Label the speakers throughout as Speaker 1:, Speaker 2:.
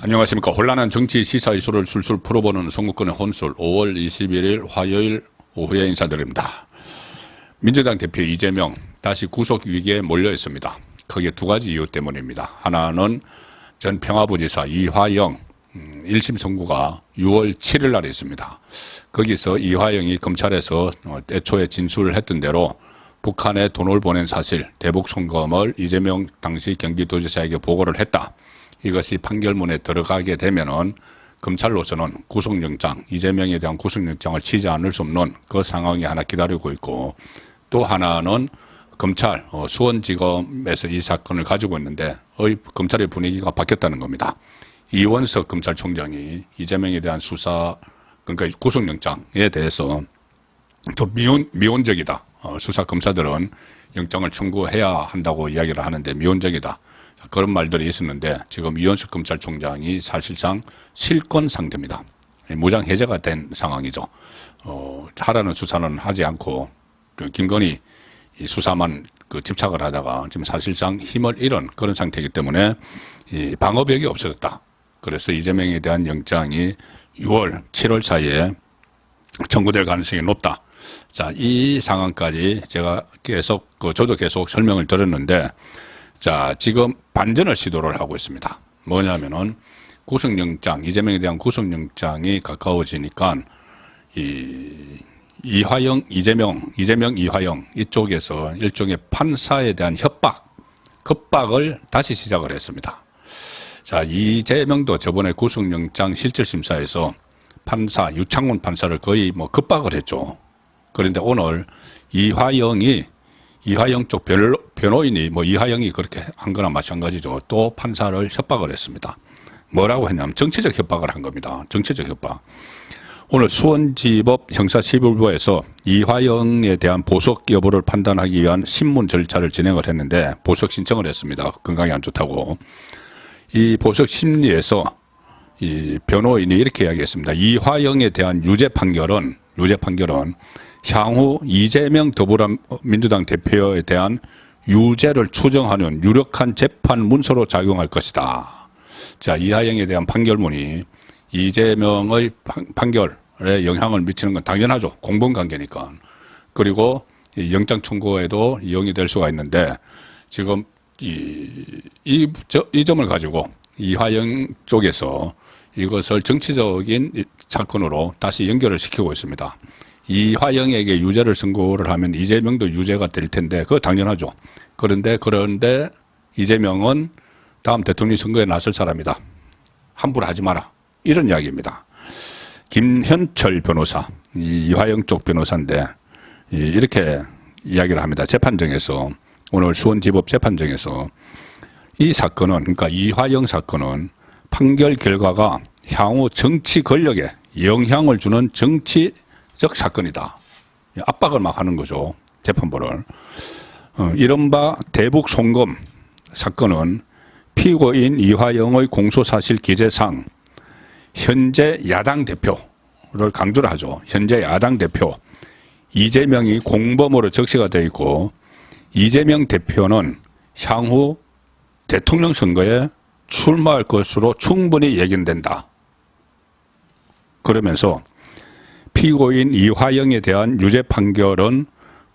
Speaker 1: 안녕하십니까. 혼란한 정치 시사 이슈를 술술 풀어보는 선거권의 혼술 5월 21일 화요일 오후에 인사드립니다. 민주당 대표 이재명 다시 구속 위기에 몰려 있습니다. 크게 두 가지 이유 때문입니다. 하나는 전 평화부지사 이화영 1심 선고가 6월 7일 날에 있습니다. 거기서 이화영이 검찰에서 애초에 진술을 했던 대로 북한에 돈을 보낸 사실, 대북 송금을 이재명 당시 경기도지사에게 보고를 했다. 이것이 판결문에 들어가게 되면은 검찰로서는 구속영장, 이재명에 대한 구속영장을 치지 않을 수 없는 그 상황이 하나 기다리고 있고, 또 하나는 검찰 수원지검에서 이 사건을 가지고 있는데 검찰의 분위기가 바뀌었다는 겁니다. 이원석 검찰총장이 이재명에 대한 수사, 그러니까 구속영장에 대해서 좀 미온적이다. 수사 검사들은 영장을 청구해야 한다고 이야기를 하는데 미온적이다. 그런 말들이 있었는데 지금 이원석 검찰총장이 사실상 실권 상태입니다. 무장 해제가 된 상황이죠. 하라는 수사는 하지 않고 김건희 수사만 집착을 하다가 지금 사실상 힘을 잃은 그런 상태이기 때문에 방어벽이 없어졌다. 그래서 이재명에 대한 영장이 6월, 7월 사이에 청구될 가능성이 높다. 자, 이 상황까지 제가 계속, 저도 계속 설명을 드렸는데, 자, 지금 반전을 시도를 하고 있습니다. 뭐냐면은, 구속영장, 이재명에 대한 구속영장이 가까워지니까, 이화영, 이재명, 이화영, 이쪽에서 일종의 판사에 대한 협박을 다시 시작을 했습니다. 자, 이재명도 저번에 구속영장 실질심사에서 판사, 유창훈 판사를 거의 급박을 했죠. 그런데 오늘 이화영 쪽 변호인이 이화영이 그렇게 한 거나 마찬가지죠. 또 판사를 협박을 했습니다. 뭐라고 했냐면 정치적 협박을 한 겁니다. 정치적 협박. 오늘 수원지법 형사11부에서 이화영에 대한 보석 여부를 판단하기 위한 신문 절차를 진행을 했는데 보석 신청을 했습니다. 건강이 안 좋다고. 이 보석 심리에서 이 변호인이 이렇게 이야기했습니다. 이화영에 대한 유죄 판결은 향후 이재명 더불어민주당 대표에 대한 유죄를 추정하는 유력한 재판 문서로 작용할 것이다. 자, 이화영에 대한 판결문이 이재명의 판결에 영향을 미치는 건 당연하죠. 공범관계니까. 그리고 영장 청구에도 이용이 될 수가 있는데 지금 이 점을 가지고 이화영 쪽에서 이것을 정치적인 사건으로 다시 연결을 시키고 있습니다. 이화영에게 유죄를 선고를 하면 이재명도 유죄가 될 텐데 그거 당연하죠. 그런데 이재명은 다음 대통령 선거에 나설 사람이다. 함부로 하지 마라. 이런 이야기입니다. 김현철 변호사, 이화영 쪽 변호사인데 이렇게 이야기를 합니다. 재판정에서 오늘 수원지법 재판정에서 이 사건은, 그러니까 이화영 사건은 판결 결과가 향후 정치 권력에 영향을 주는 정치적 사건이다. 압박을 막 하는 거죠. 재판부를. 이른바 대북 송금 사건은 피고인 이화영의 공소사실 기재상 현재 야당 대표를 강조를 하죠. 현재 야당 대표 이재명이 공범으로 적시가 되어 있고 이재명 대표는 향후 대통령 선거에 출마할 것으로 충분히 예견된다. 그러면서 피고인 이화영에 대한 유죄 판결은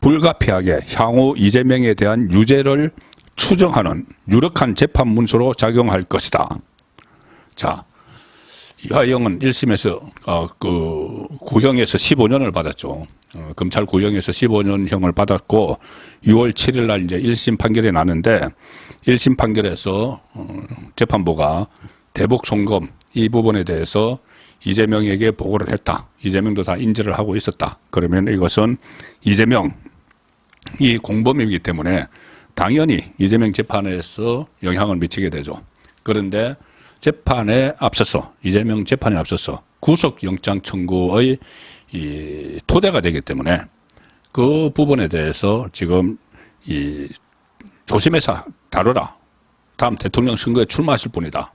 Speaker 1: 불가피하게 향후 이재명에 대한 유죄를 추정하는 유력한 재판 문서로 작용할 것이다. 자, 이화영은 1심에서 구형에서 15년을 받았죠. 검찰 구형에서 15년형을 받았고 6월 7일 날 이제 1심 판결이 나는데 1심 판결에서 재판부가 대북 송금 이 부분에 대해서 이재명에게 보고를 했다. 이재명도 다 인지를 하고 있었다. 그러면 이것은 이재명이 공범이기 때문에 당연히 이재명 재판에서 영향을 미치게 되죠. 그런데 이재명 재판에 앞서서 구속영장 청구의 토대가 되기 때문에 그 부분에 대해서 지금 조심해서 다뤄라. 다음 대통령 선거에 출마하실 분이다.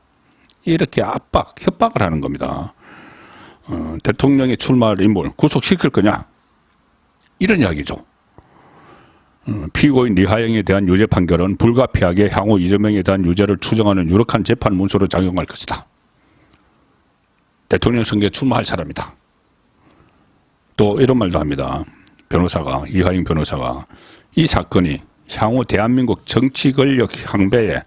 Speaker 1: 이렇게 협박을 하는 겁니다. 대통령의 출마할 인물 구속시킬 거냐? 이런 이야기죠. 피고인 이화영에 대한 유죄 판결은 불가피하게 향후 이재명에 대한 유죄를 추정하는 유력한 재판 문서로 작용할 것이다. 대통령 선거에 출마할 사람이다. 또 이런 말도 합니다. 변호사가, 이화영 변호사가 이 사건이 향후 대한민국 정치 권력 향배에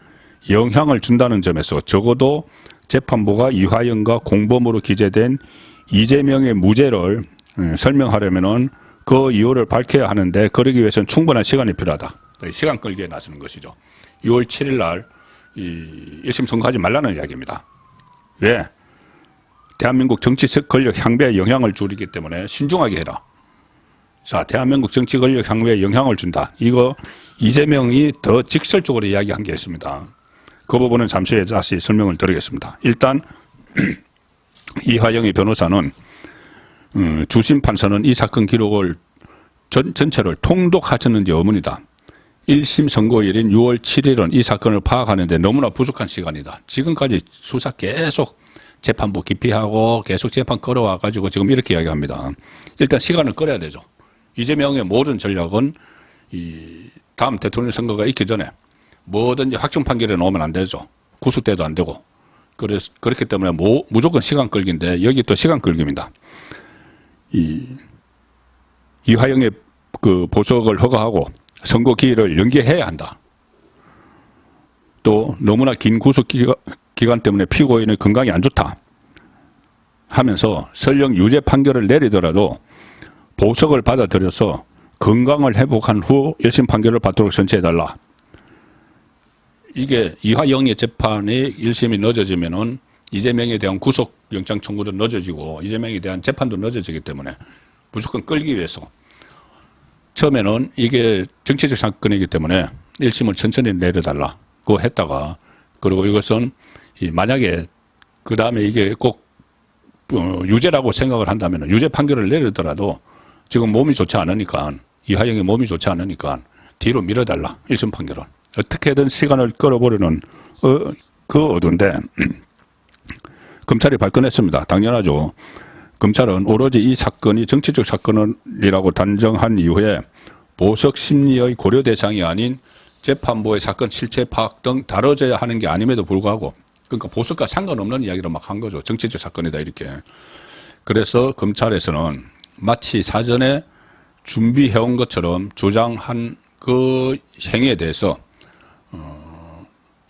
Speaker 1: 영향을 준다는 점에서 적어도 재판부가 이화영과 공범으로 기재된 이재명의 무죄를 설명하려면은 그 이유를 밝혀야 하는데 그러기 위해서는 충분한 시간이 필요하다. 시간 끌기에 나서는 것이죠. 6월 7일 날 1심 선고하지 말라는 이야기입니다. 왜? 대한민국 정치 권력 향배에 영향을 주기 때문에 신중하게 해라. 자, 대한민국 정치 권력 향배에 영향을 준다. 이거 이재명이 더 직설적으로 이야기한 게 있습니다. 그 부분은 잠시 후에 다시 설명을 드리겠습니다. 일단 이화영의 변호사는 주심 판사는 이 사건 기록을 전체를 통독하셨는지 의문이다. 1심 선고일인 6월 7일은 이 사건을 파악하는데 너무나 부족한 시간이다. 지금까지 수사 계속 재판부 기피하고 계속 재판 끌어와가지고 지금 이렇게 이야기합니다. 일단 시간을 끌어야 되죠. 이재명의 모든 전략은 이 다음 대통령 선거가 있기 전에 뭐든지 확정 판결에 나오면 안 되죠. 구속돼도 안 되고. 그래서 그렇기 때문에 무조건 시간 끌기인데 여기 또 시간 끌기입니다. 이화영의 그 보석을 허가하고 선고 기일을 연기해야 한다. 또 너무나 긴 구속 기간 때문에 피고인의 건강이 안 좋다 하면서 설령 유죄 판결을 내리더라도 보석을 받아들여서 건강을 회복한 후 1심 판결을 받도록 선치해달라. 이게 이화영의 재판이 1심이 늦어지면은 이재명에 대한 구속영장 청구도 늦어지고 이재명에 대한 재판도 늦어지기 때문에 무조건 끌기 위해서 처음에는 이게 정치적 사건이기 때문에 1심을 천천히 내려달라. 그거 했다가 그리고 이것은 만약에 그 다음에 이게 꼭 유죄라고 생각을 한다면 유죄 판결을 내리더라도 지금 몸이 좋지 않으니까 이화영의 몸이 좋지 않으니까 뒤로 밀어달라. 1심 판결은. 어떻게든 시간을 끌어보려는 그 어두인데 검찰이 발끈했습니다. 당연하죠. 검찰은 오로지 이 사건이 정치적 사건이라고 단정한 이후에 보석 심리의 고려 대상이 아닌 재판부의 사건 실체 파악 등 다뤄져야 하는 게 아님에도 불구하고 그러니까 보석과 상관없는 이야기를 막 한 거죠. 정치적 사건이다 이렇게. 그래서 검찰에서는 마치 사전에 준비해온 것처럼 주장한 그 행위에 대해서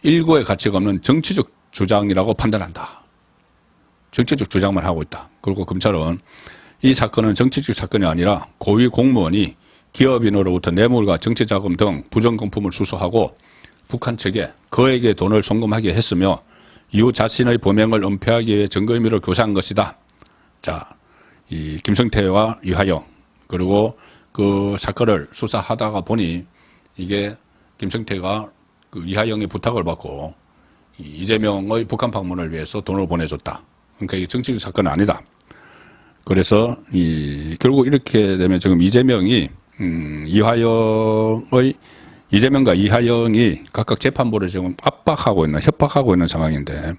Speaker 1: 일고의 가치가 없는 정치적 주장이라고 판단한다. 정치적 주장만 하고 있다. 그리고 검찰은 이 사건은 정치적 사건이 아니라 고위 공무원이 기업인으로부터 뇌물과 정치자금 등 부정금품을 수수하고 북한 측에 그에게 돈을 송금하게 했으며 이후 자신의 범행을 은폐하기 위해 증거 인멸을 교사한 것이다. 자, 이 김성태와 이화영 그리고 그 사건을 수사하다가 보니 이게 김성태가 그 이화영의 부탁을 받고 이재명의 북한 방문을 위해서 돈을 보내줬다. 그러니까 이게 정치적 사건은 아니다. 그래서 결국 이렇게 되면 지금 이재명과 이화영이 각각 재판부를 지금 압박하고 있는, 협박하고 있는 상황인데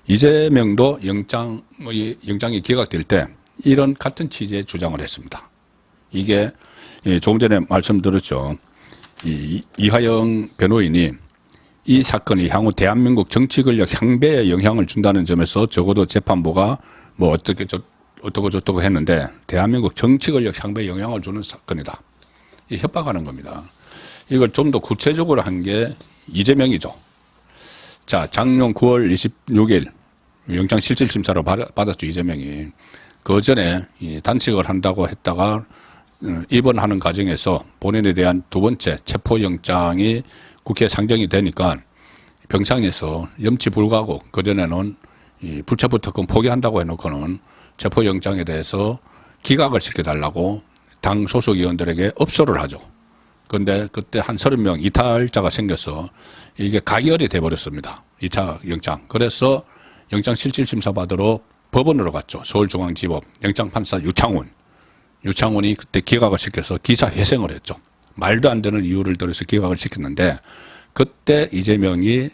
Speaker 1: 이재명도 영장이 기각될 때 이런 같은 취지의 주장을 했습니다. 이게 조금 전에 말씀드렸죠. 이화영 변호인이 이 사건이 향후 대한민국 정치 권력 향배에 영향을 준다는 점에서 적어도 재판부가 뭐 어떻고 저떻고 했는데 대한민국 정치 권력 향배에 영향을 주는 사건이다. 이 협박하는 겁니다. 이걸 좀 더 구체적으로 한 게 이재명이죠. 자, 작년 9월 26일 영장 실질심사로 받았죠. 이재명이. 그 전에 단식을 한다고 했다가 입원하는 과정에서 본인에 대한 두 번째 체포영장이 국회에 상정이 되니까 병상에서 염치 불구하고 그전에는 불체포 특권 포기한다고 해놓고는 체포영장에 대해서 기각을 시켜달라고 당 소속 의원들에게 업소를 하죠. 그런데 그때 한 30명 이탈자가 생겨서 이게 가결이 돼버렸습니다. 2차 영장. 그래서 영장 실질심사 받으러 법원으로 갔죠. 서울중앙지법 영장판사 유창훈이 그때 기각을 시켜서 기사회생을 했죠. 말도 안 되는 이유를 들어서 기각을 시켰는데 그때 이재명이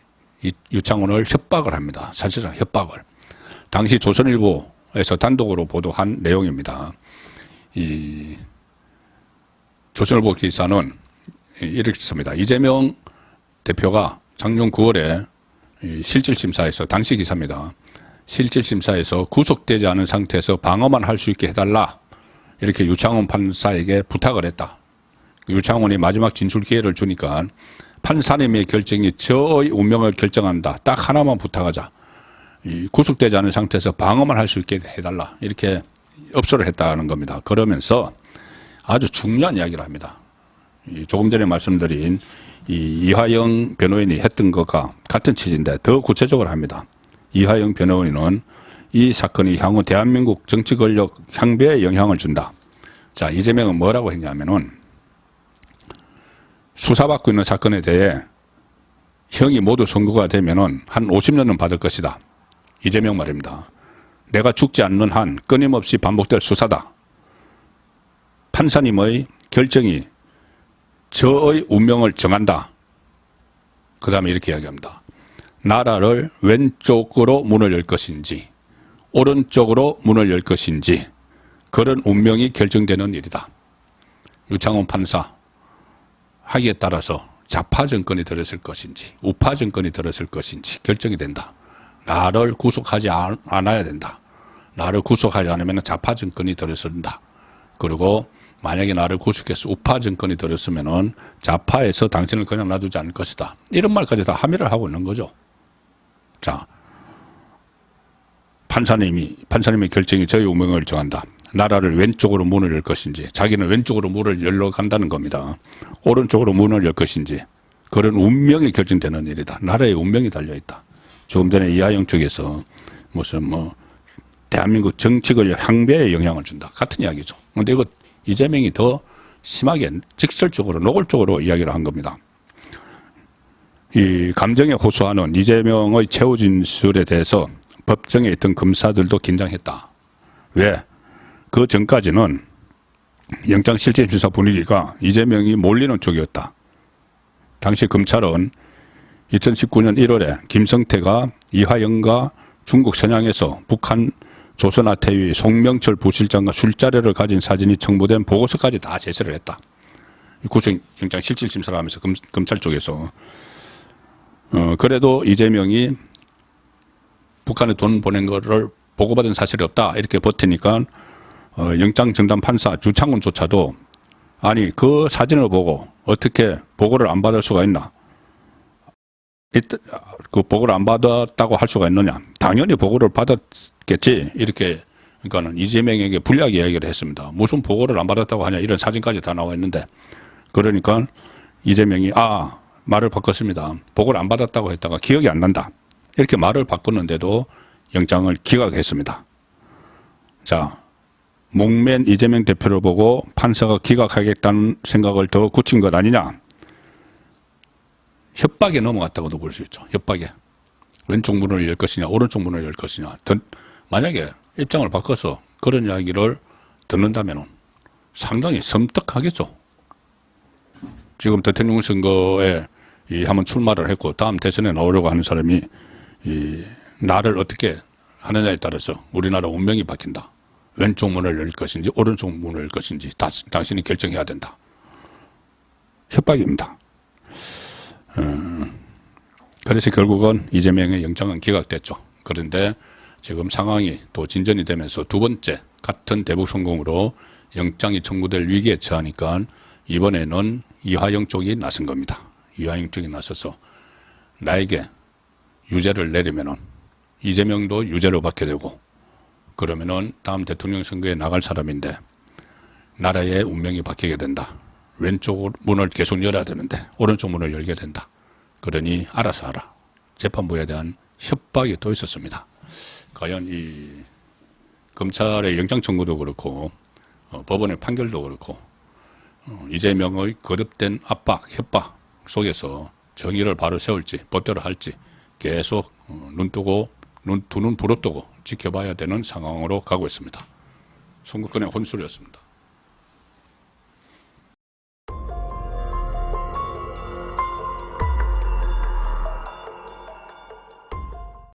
Speaker 1: 유창훈을 협박을 합니다. 사실상 협박을. 당시 조선일보에서 단독으로 보도한 내용입니다. 이 조선일보 기사는 이렇게 씁니다. 이재명 대표가 작년 9월에 실질심사에서 당시 기사입니다. 실질심사에서 구속되지 않은 상태에서 방어만 할 수 있게 해달라. 이렇게 유창훈 판사에게 부탁을 했다. 유창훈이 마지막 진술 기회를 주니까 판사님의 결정이 저의 운명을 결정한다. 딱 하나만 부탁하자. 구속되지 않은 상태에서 방어만 할 수 있게 해달라. 이렇게 업소를 했다는 겁니다. 그러면서 아주 중요한 이야기를 합니다. 조금 전에 말씀드린 이화영 변호인이 했던 것과 같은 취지인데 더 구체적으로 합니다. 이화영 변호인은 이 사건이 향후 대한민국 정치 권력 향배에 영향을 준다. 자, 이재명은 뭐라고 했냐면은 수사받고 있는 사건에 대해 형이 모두 선고가 되면은 한 50년은 받을 것이다. 이재명 말입니다. 내가 죽지 않는 한 끊임없이 반복될 수사다. 판사님의 결정이 저의 운명을 정한다. 그 다음에 이렇게 이야기합니다. 나라를 왼쪽으로 문을 열 것인지 오른쪽으로 문을 열 것인지 그런 운명이 결정되는 일이다. 유창훈 판사 하기에 따라서 좌파 정권이 들었을 것인지 우파 정권이 들었을 것인지 결정이 된다. 나를 구속하지 않아야 된다. 나를 구속하지 않으면 좌파 정권이 들어선다. 그리고 만약에 나를 구속해서 우파 정권이 들었으면은 좌파에서 당신을 그냥 놔두지 않을 것이다. 이런 말까지 다 함의를 하고 있는 거죠. 자, 판사님의 결정이 저의 운명을 정한다. 나라를 왼쪽으로 문을 열 것인지, 자기는 왼쪽으로 문을 열러 간다는 겁니다. 오른쪽으로 문을 열 것인지, 그런 운명이 결정되는 일이다. 나라의 운명이 달려있다. 조금 전에 이하영 쪽에서 무슨 대한민국 정치권력 향배에 영향을 준다. 같은 이야기죠. 근데 이거 이재명이 더 심하게 직설적으로 노골적으로 이야기를 한 겁니다. 이 감정에 호소하는 이재명의 최후 진술에 대해서 법정에 있던 검사들도 긴장했다. 왜? 그 전까지는 영장 실질심사 분위기가 이재명이 몰리는 쪽이었다. 당시 검찰은 2019년 1월에 김성태가 이화영과 중국 선양에서 북한 조선아태위 송명철 부실장과 술자리를 가진 사진이 첨부된 보고서까지 다 제시를 했다. 구속영장 실질심사를 하면서 검찰 쪽에서 그래도 이재명이 북한에 돈 보낸 거를 보고받은 사실이 없다 이렇게 버티니까 영장정당 판사 유창훈조차도 아니 그 사진을 보고 어떻게 보고를 안 받을 수가 있나, 그 보고를 안 받았다고 할 수가 있느냐, 당연히 보고를 받았겠지 이렇게. 그러니까는 이재명에게 불리하게 이야기를 했습니다. 무슨 보고를 안 받았다고 하냐, 이런 사진까지 다 나와 있는데. 그러니까 이재명이 말을 바꿨습니다. 보고를 안 받았다고 했다가 기억이 안 난다 이렇게 말을 바꿨는데도 영장을 기각했습니다. 자, 목맨 이재명 대표를 보고 판사가 기각하겠다는 생각을 더 굳힌 것 아니냐. 협박에 넘어갔다고도 볼 수 있죠. 협박에. 왼쪽 문을 열 것이냐 오른쪽 문을 열 것이냐. 만약에 입장을 바꿔서 그런 이야기를 듣는다면 상당히 섬뜩하겠죠. 지금 대통령 선거에 한번 출마를 했고 다음 대선에 나오려고 하는 사람이 나를 어떻게 하느냐에 따라서 우리나라 운명이 바뀐다. 왼쪽 문을 열 것인지 오른쪽 문을 열 것인지 당신이 결정해야 된다. 협박입니다. 그래서 결국은 이재명의 영장은 기각됐죠. 그런데 지금 상황이 또 진전이 되면서 두 번째 같은 대북 성공으로 영장이 청구될 위기에 처하니까 이번에는 이화영 쪽이 나선 겁니다. 이화영 쪽이 나서서 나에게 유죄를 내리면은 이재명도 유죄를 받게 되고, 그러면은 다음 대통령 선거에 나갈 사람인데 나라의 운명이 바뀌게 된다. 왼쪽 문을 계속 열어야 되는데 오른쪽 문을 열게 된다. 그러니 알아서 하라. 재판부에 대한 협박이 또 있었습니다. 과연 이 검찰의 영장 청구도 그렇고 법원의 판결도 그렇고 이재명의 거듭된 압박, 협박 속에서 정의를 바로 세울지 법대로 할지 계속 두 눈 부릅뜨고 지켜봐야 되는 상황으로 가고 있습니다. 선거권의 혼술이었습니다.